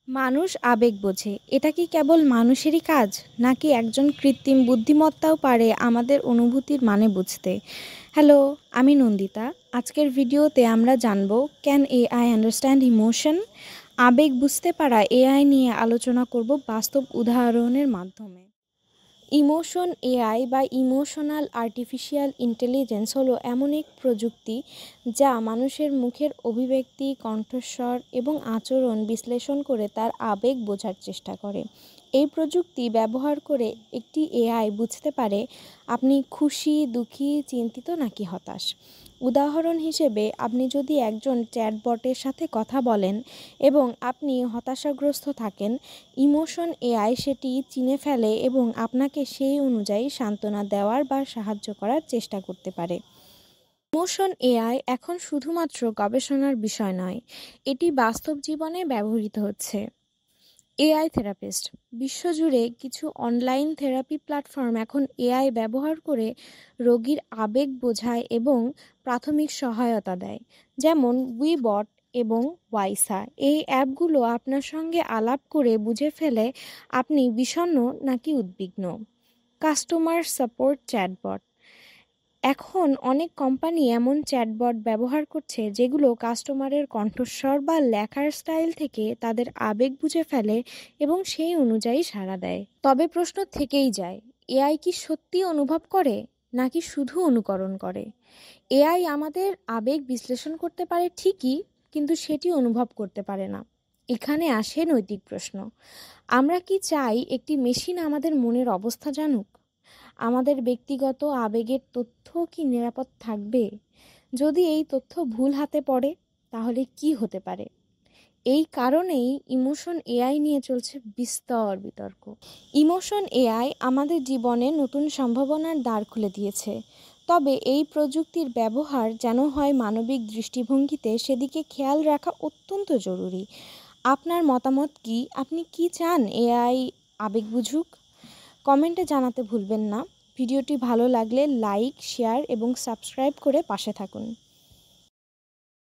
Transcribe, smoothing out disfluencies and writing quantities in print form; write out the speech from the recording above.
মানুষ আবেগ বোঝে, এটা কি কেবল মানুষেরই কাজ, নাকি একজন কৃত্রিম বুদ্ধিমত্তাও পারে আমাদের অনুভূতির মানে বুঝতে? হ্যালো, আমি নন্দিতা। আজকের ভিডিওতে আমরা জানব ক্যান এআই আন্ডারস্ট্যান্ড ইমোশন। আবেগ বুঝতে পারা এআই নিয়ে আলোচনা করব বাস্তব উদাহরণের মাধ্যমে। ইমোশন এআই বা ইমোশনাল আর্টিফিশিয়াল ইন্টেলিজেন্স হলো এমন এক প্রযুক্তি যা মানুষের মুখের অভিব্যক্তি, কণ্ঠস্বর এবং আচরণ বিশ্লেষণ করে তার আবেগ বোঝার চেষ্টা করে। এই প্রযুক্তি ব্যবহার করে একটি এআই বুঝতে পারে আপনি খুশি, দুঃখী, চিন্তিত নাকি হতাশ। উদাহরণ হিসেবে, আপনি যদি একজন চ্যাটবটের সাথে কথা বলেন এবং আপনি হতাশাগ্রস্ত থাকেন, ইমোশন এআই সেটি চিনে ফেলে এবং আপনাকে সেই অনুযায়ী সান্ত্বনা দেওয়ার বা সাহায্য করার চেষ্টা করতে পারে। ইমোশন এআই এখন শুধুমাত্র গবেষণার বিষয় নয়, এটি বাস্তব জীবনে ব্যবহৃত হচ্ছে। এআই থেরাপিস্ট বিশ্বজুড়ে কিছু অনলাইন থেরাপি প্ল্যাটফর্ম এখন এআই ব্যবহার করে রোগীর আবেগ বোঝায় এবং প্রাথমিক সহায়তা দেয়, যেমন উইবট এবং ওয়াইসা। এই অ্যাপগুলো আপনার সঙ্গে আলাপ করে বুঝে ফেলে আপনি বিষণ্ণ নাকি উদ্বিগ্ন। কাস্টমার সাপোর্ট চ্যাটবট এখন অনেক কোম্পানি এমন চ্যাটবট ব্যবহার করছে যেগুলো কাস্টমারের কণ্ঠস্বর বা লেখার স্টাইল থেকে তাদের আবেগ বুঝে ফেলে এবং সেই অনুযায়ী সাড়া দেয়। তবে প্রশ্ন থেকেই যায়, এআই কি সত্যি অনুভব করে নাকি শুধু অনুকরণ করে? এআই আমাদের আবেগ বিশ্লেষণ করতে পারে ঠিকই, কিন্তু সেটি অনুভব করতে পারে না। এখানে আসে নৈতিক প্রশ্ন। আমরা কি চাই একটি মেশিন আমাদের মনের অবস্থা জানুক? আমাদের ব্যক্তিগত আবেগের তথ্য কি নিরাপদ থাকবে? যদি এই তথ্য ভুল হাতে পড়ে, তাহলে কি হতে পারে? এই কারণেই ইমোশন এআই নিয়ে চলছে বিস্তর বিতর্ক। ইমোশন এআই আমাদের জীবনে নতুন সম্ভাবনার দ্বার খুলে দিয়েছে, তবে এই প্রযুক্তির ব্যবহার যেন হয় মানবিক দৃষ্টিভঙ্গিতে, সেদিকে খেয়াল রাখা অত্যন্ত জরুরি। আপনার মতামত কি? আপনি কি চান এআই আবেগ বুঝুক? কমেন্টে জানাতে ভুলবেন না। ভিডিওটি ভালো লাগলে লাইক, শেয়ার এবং সাবস্ক্রাইব করে পাশে থাকুন।